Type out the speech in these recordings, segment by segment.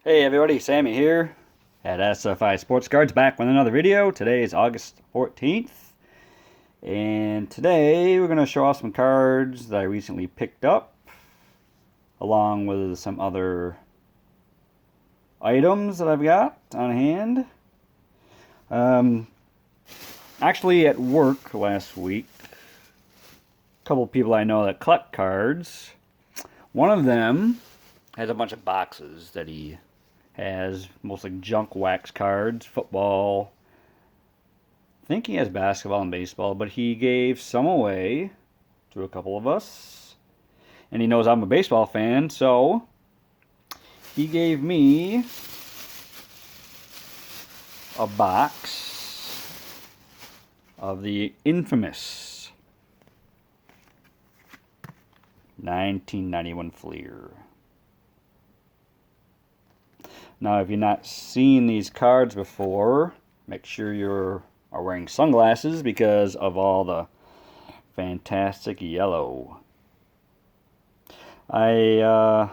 Hey everybody, Sammy here at SFI Sports Cards, back with another video. Today is August 14th, and today we're going to show off some cards that I recently picked up, along with some other items that I've got on hand. Actually, at work last week, a couple people I know that collect cards, one of them has a bunch of boxes that he has, mostly junk wax cards, football. I think he has basketball and baseball, but he gave some away to a couple of us. And he knows I'm a baseball fan, so he gave me a box of the infamous 1991 Flair. Now, if you've not seen these cards before, make sure you are wearing sunglasses because of all the fantastic yellow. I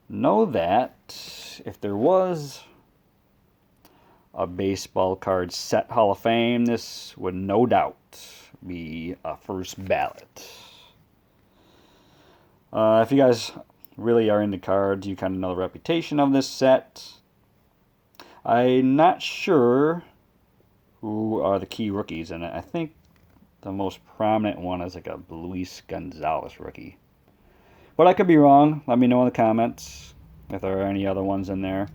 know that if there was a baseball card set Hall of Fame, this would no doubt be a first ballot. If you guys really are into cards, you kind of know the reputation of this set. I'm not sure who are the key rookies in it. I think the most prominent one is like a Luis Gonzalez rookie, but I could be wrong. Let me know in the comments if there are any other ones in there,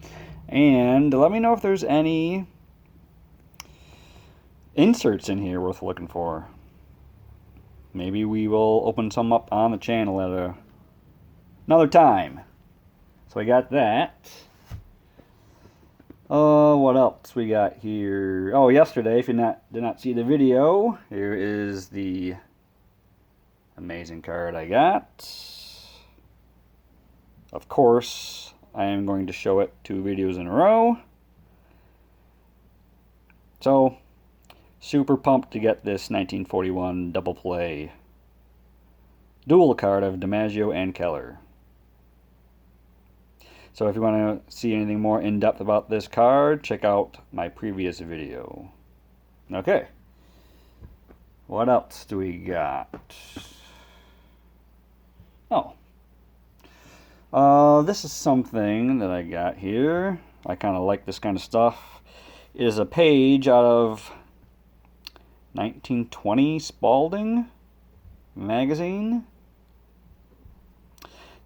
and let me know if there's any inserts in here worth looking for. Maybe we will open some up on the channel at another time. So I got that. What else we got here? Oh, yesterday, if you did not see the video, here is the amazing card I got. Of course, I am going to show it 2 videos in a row. So, super pumped to get this 1941 double play dual card of DiMaggio and Keller. So if you want to see anything more in-depth about this card, check out my previous video. Okay. What else do we got? Oh. This is something that I got here. I kind of like this kind of stuff. It is a page out of 1920 Spalding magazine.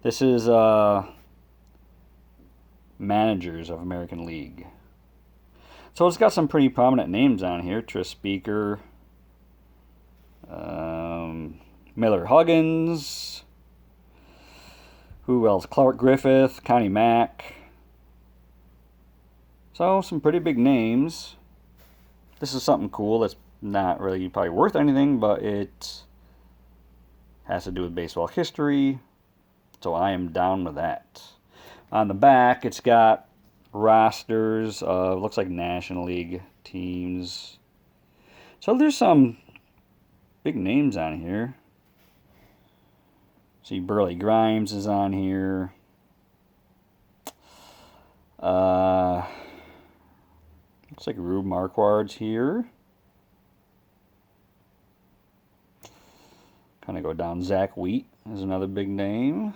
This is managers of American League. So it's got some pretty prominent names on here. Tris Speaker, Miller Huggins, who else? Clark Griffith, Connie Mack. So some pretty big names. This is something cool that's not really probably worth anything, but it has to do with baseball history, so I am down with that. On the back, it's got rosters of, looks like National League teams. So there's some big names on here. See, Burley Grimes is on here. Looks like Rube Marquard's here. Kind of go down. Zach Wheat is another big name.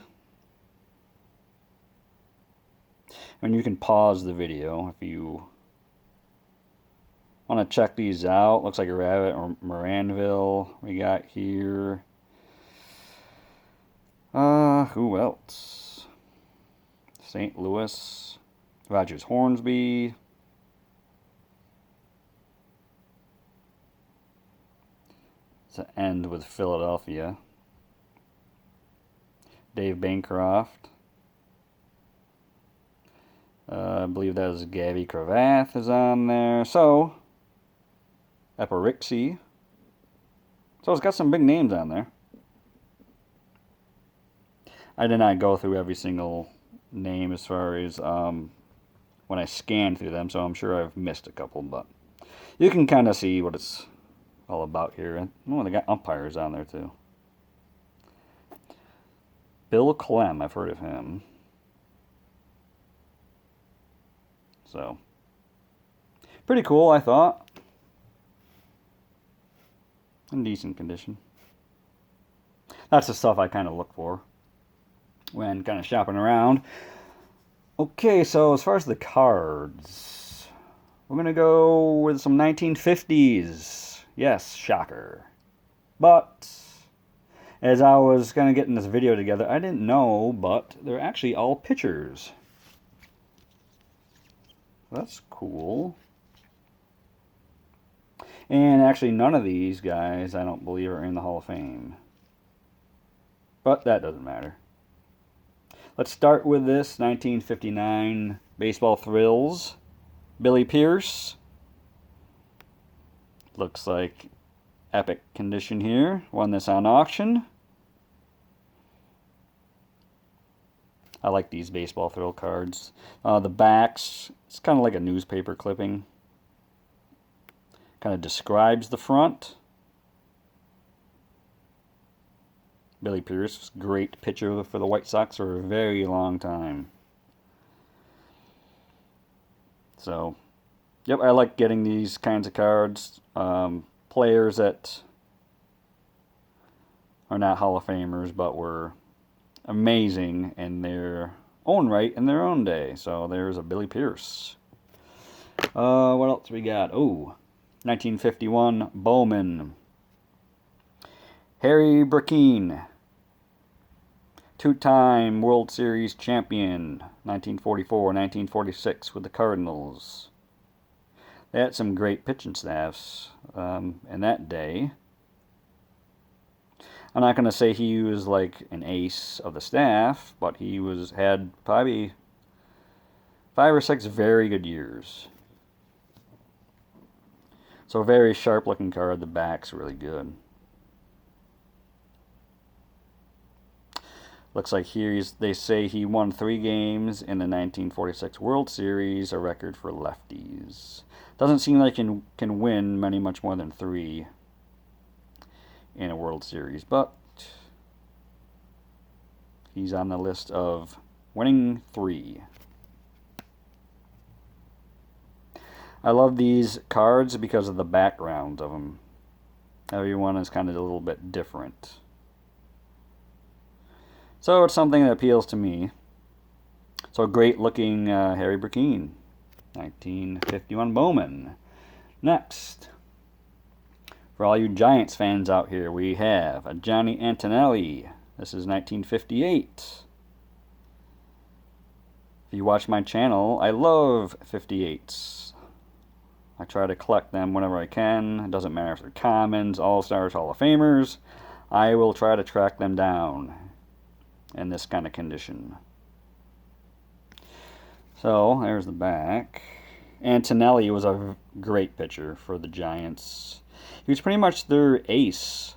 And you can pause the video if you want to check these out. Looks like a Rabbit or Moranville we got here. Who else? St. Louis. Rogers Hornsby. It's an end with Philadelphia. Dave Bancroft. I believe that is Gabby Cravath is on there. So, Eparixi. So it's got some big names on there. I did not go through every single name as far as when I scanned through them, so I'm sure I've missed a couple, but you can kind of see what it's all about here. Oh, they got umpires on there too. Bill Clem, I've heard of him. So, pretty cool, I thought. In decent condition. That's the stuff I kind of look for when kind of shopping around. Okay, so as far as the cards, we're going to go with some 1950s. Yes, shocker. But as I was kind of getting this video together, I didn't know, but they're actually all pitchers. That's cool. And actually, none of these guys, I don't believe, are in the Hall of Fame. But that doesn't matter. Let's start with this 1959 Baseball Thrills. Billy Pierce. Looks like epic condition here. Won this on auction. I like these Baseball Thrill cards. The backs, it's kind of like a newspaper clipping. Kind of describes the front. Billy Pierce, great pitcher for the White Sox for a very long time. So, yep, I like getting these kinds of cards. Players that are not Hall of Famers, but were amazing in their own right in their own day. So there's a Billy Pierce. What else we got? Oh, 1951 Bowman. Harry Burke, two-time World Series champion, 1944, 1946 with the Cardinals. They had some great pitching staffs in that day. I'm not going to say he was like an ace of the staff, but he had probably 5 or 6 very good years. So a very sharp looking card. The back's really good. Looks like here they say he won 3 games in the 1946 World Series, a record for lefties. Doesn't seem like he can win much more than 3 in a World Series, but he's on the list of winning 3. I love these cards because of the background of them. Everyone is kind of a little bit different. So it's something that appeals to me. So great looking Harry Burke, 1951 Bowman. Next, for all you Giants fans out here, we have a Johnny Antonelli. This is 1958. If you watch my channel, I love 58s. I try to collect them whenever I can. It doesn't matter if they're commons, all-stars, Hall of Famers. I will try to track them down in this kind of condition. So, there's the back. Antonelli was a great pitcher for the Giants. He was pretty much their ace.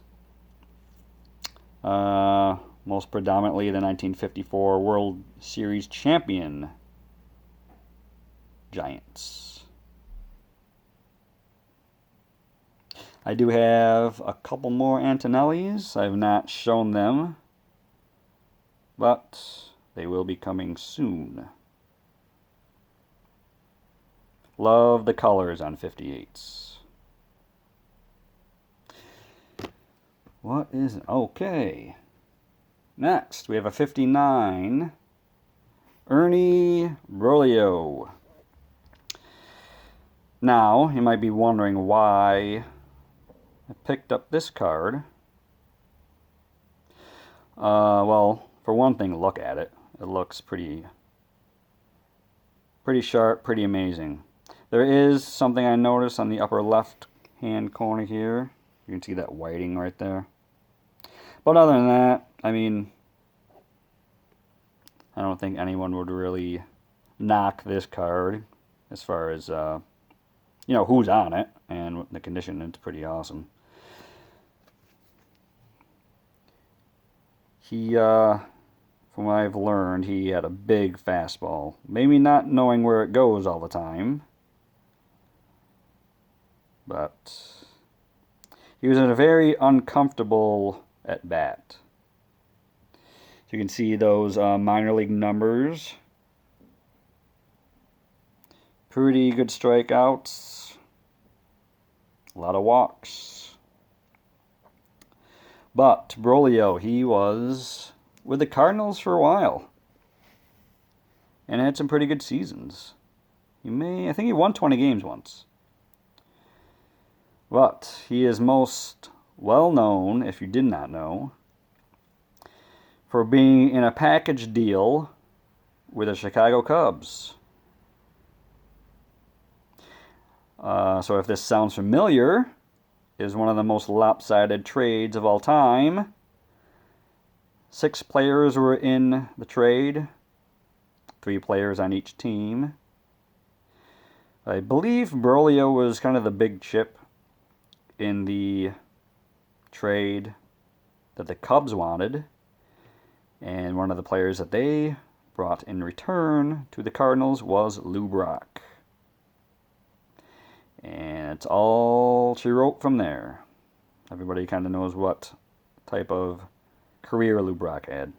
Most predominantly the 1954 World Series champion Giants. I do have a couple more Antonellis. I have not shown them, but they will be coming soon. Love the colors on 58s. What is it? Okay. Next, we have a 59 Ernie Broglio. Now, you might be wondering why I picked up this card. Well, for one thing, look at it. It looks pretty sharp, pretty amazing. There is something I noticed on the upper left-hand corner here. You can see that whiting right there. But other than that, I mean, I don't think anyone would really knock this card as far as, you know, who's on it and the condition. It's pretty awesome. He, from what I've learned, he had a big fastball. Maybe not knowing where it goes all the time, but he was in a very uncomfortable at bat. So you can see those minor league numbers. pretty good strikeouts. A lot of walks. But Broglio, he was with the Cardinals for a while. And had some pretty good seasons. I think he won 20 games once. But he is most well known, if you did not know, for being in a package deal with the Chicago Cubs. So if this sounds familiar, it is one of the most lopsided trades of all time. 6 players were in the trade. 3 players on each team. I believe Broglio was kind of the big chip in the trade that the Cubs wanted. And one of the players that they brought in return to the Cardinals was Lou Brock. And it's all she wrote from there. Everybody kind of knows what type of career Lou Brock had.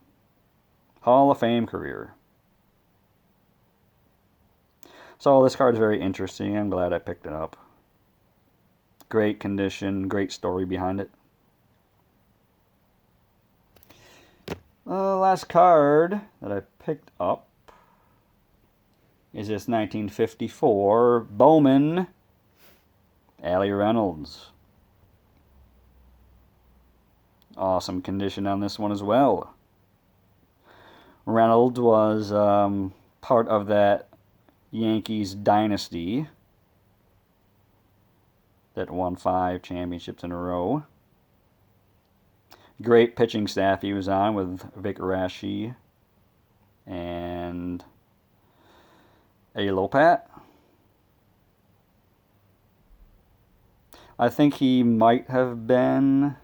Hall of Fame career. So this card is very interesting. I'm glad I picked it up. Great condition, great story behind it. Last card that I picked up is this 1954 Bowman Reynolds. Awesome condition on this one as well. Reynolds was part of that Yankees dynasty that won 5 championships in a row. Great pitching staff he was on with Vic Raschi and Eddie Lopat. I think he might have been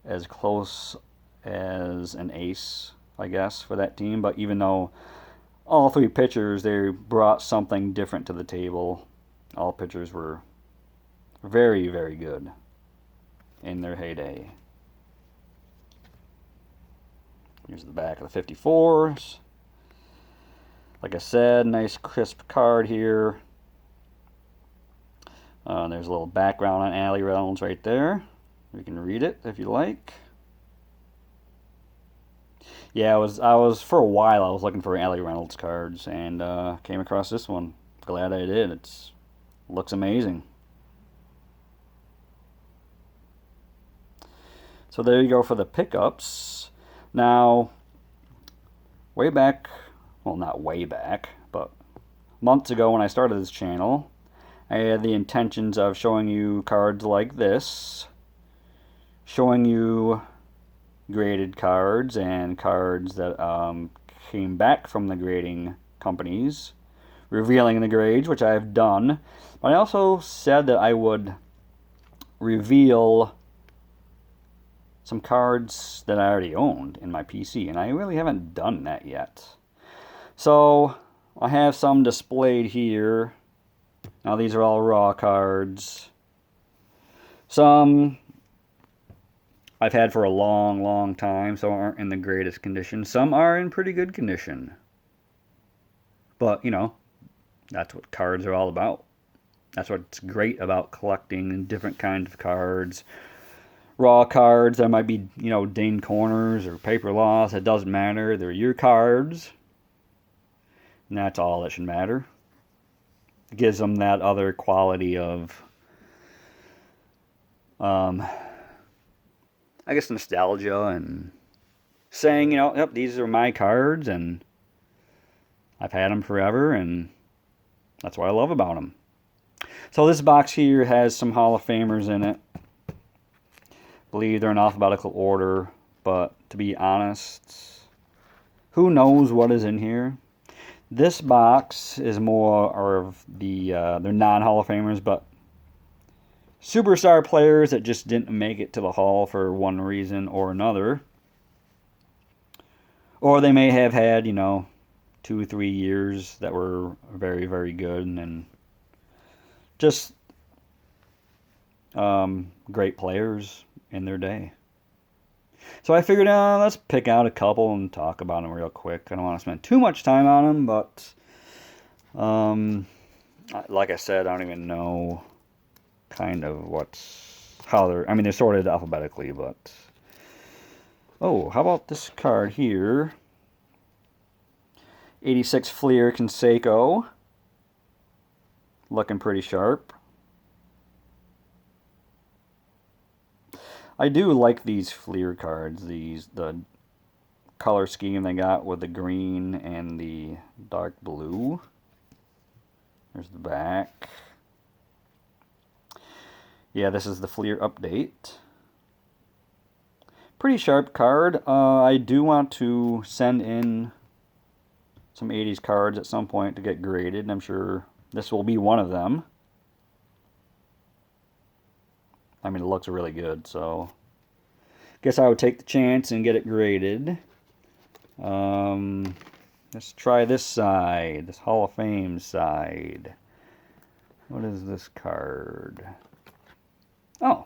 as close as an ace, I guess, for that team. But even though all 3 pitchers, they brought something different to the table. All pitchers were very, very good in their heyday. Here's the back of the 54s. Like I said, nice crisp card here. There's a little background on Allie Reynolds right there. You can read it if you like. Yeah, I was for a while I was looking for Allie Reynolds cards and came across this one. Glad I did. It looks amazing. So there you go for the pickups. Now, way back, well, not way back, but months ago when I started this channel, I had the intentions of showing you cards like this, showing you graded cards and cards that came back from the grading companies, revealing the grades, which I have done. But I also said that I would reveal some cards that I already owned in my PC, and I really haven't done that yet. So I have some displayed here. Now these are all raw cards. Some I've had for a long, long time, so aren't in the greatest condition. Some are in pretty good condition. But, you know, that's what cards are all about. That's what's great about collecting different kinds of cards. Raw cards that might be, you know, dinged corners or paper loss. It doesn't matter. They're your cards. And that's all that should matter. It gives them that other quality of, I guess, nostalgia and saying, you know, yep, these are my cards and I've had them forever and that's what I love about them. So this box here has some Hall of Famers in it. I believe they're in alphabetical order, but to be honest, who knows what is in here? This box is more of the, they're non-Hall of Famers, but superstar players that just didn't make it to the Hall for one reason or another. Or they may have had, you know, 2 or 3 years that were very, very good and just great players in their day. So I figured, let's pick out a couple and talk about them real quick. I don't want to spend too much time on them, but Like I said, I don't even know kind of how they're, I mean, they're sorted alphabetically, but... Oh, how about this card here? 86 Flair Thsnks. Looking pretty sharp. I do like these Flair cards, the color scheme they got with the green and the dark blue. There's the back. Yeah, this is the Flair update. Pretty sharp card. I do want to send in some 80s cards at some point to get graded, and I'm sure this will be one of them. I mean, it looks really good, so guess I would take the chance and get it graded. Let's try this side, this Hall of Fame side. What is this card? Oh,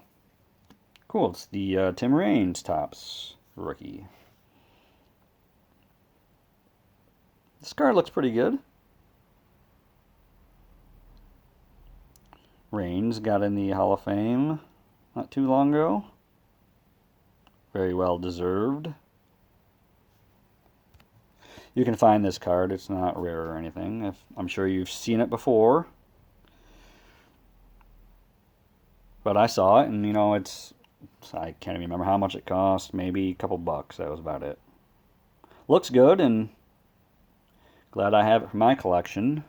cool. It's the Tim Raines Topps rookie. This card looks pretty good. Raines got in the Hall of Fame not too long ago. Very well deserved. You can find this card. It's not rare or anything. I'm sure you've seen it before. But I saw it, and you know, I can't even remember how much it cost. Maybe a couple bucks. That was about it. Looks good, and glad I have it for my collection.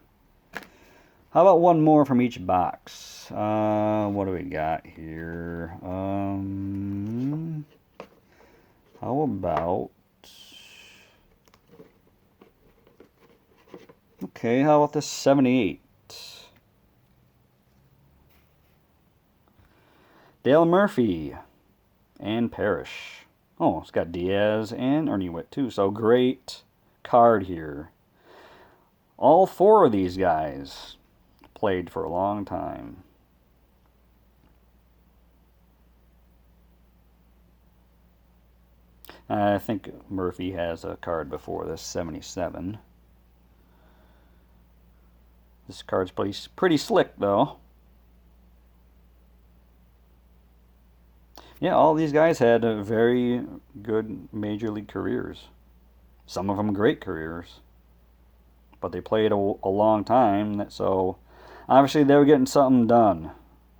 How about one more from each box? What do we got here? How about... Okay, how about this 78? Dale Murphy and Parrish. Oh, it's got Diaz and Ernie Witt too, so great card here. All four of these guys played for a long time. I think Murphy has a card before this, 77. This card's pretty slick, though. Yeah, all these guys had very good major league careers. Some of them great careers. But they played a long time, so obviously they were getting something done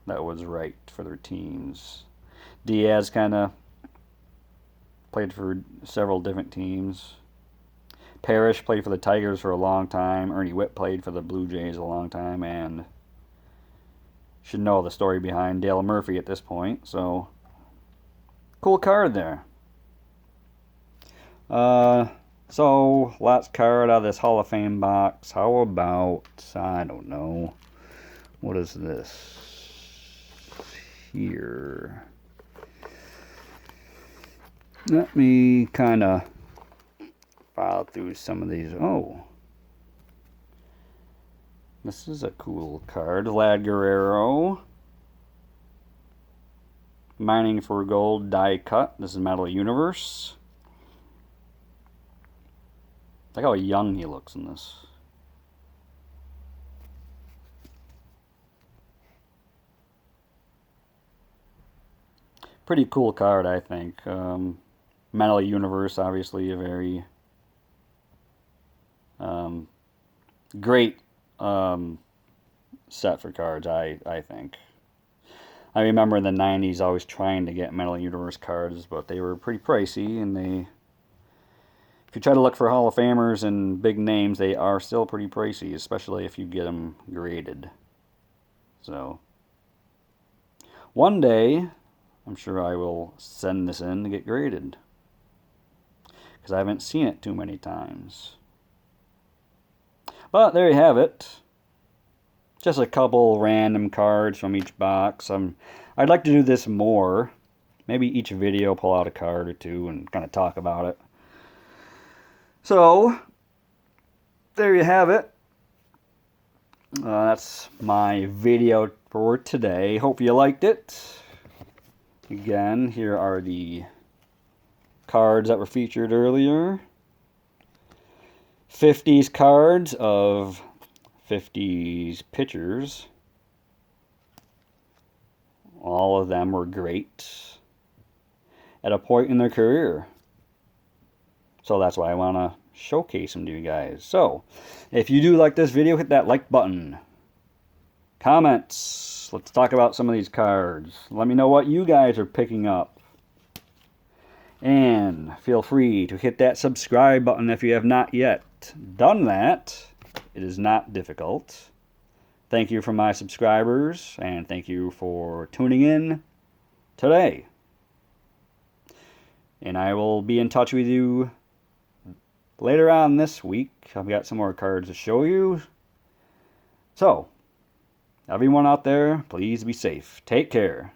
that was right for their teams. Diaz kind of played for several different teams. Parrish played for the Tigers for a long time. Ernie Witt played for the Blue Jays a long time, and should know the story behind Dale Murphy at this point. So, cool card there. So, last card out of this Hall of Fame box. How about, I don't know, what is this here? Let me kind of file through some of these. Oh, this is a cool card. Ladguerrero. Mining for Gold die cut. This is Metal Universe. Look how young he looks in this. Pretty cool card, I think. Metal Universe, obviously a very great set for cards, I think. I remember in the 90s always trying to get Metal Universe cards, but they were pretty pricey, and if you try to look for Hall of Famers and big names, they are still pretty pricey, especially if you get them graded. So, one day, I'm sure I will send this in to get graded, because I haven't seen it too many times. But there you have it. Just a couple random cards from each box. I'd like to do this more. Maybe each video pull out a card or two and kind of talk about it. So, there you have it. That's my video for today. Hope you liked it. Again, here are the cards that were featured earlier. 50s cards of 50s pitchers. All of them were great at a point in their career. So that's why I want to showcase them to you guys. So, if you do like this video, hit that like button. Comments. Let's talk about some of these cards. Let me know what you guys are picking up. And feel free to hit that subscribe button if you have not yet done that. It is not difficult. Thank you for my subscribers, and thank you for tuning in today. And I will be in touch with you later on this week. I've got some more cards to show you. So, everyone out there, please be safe. Take care.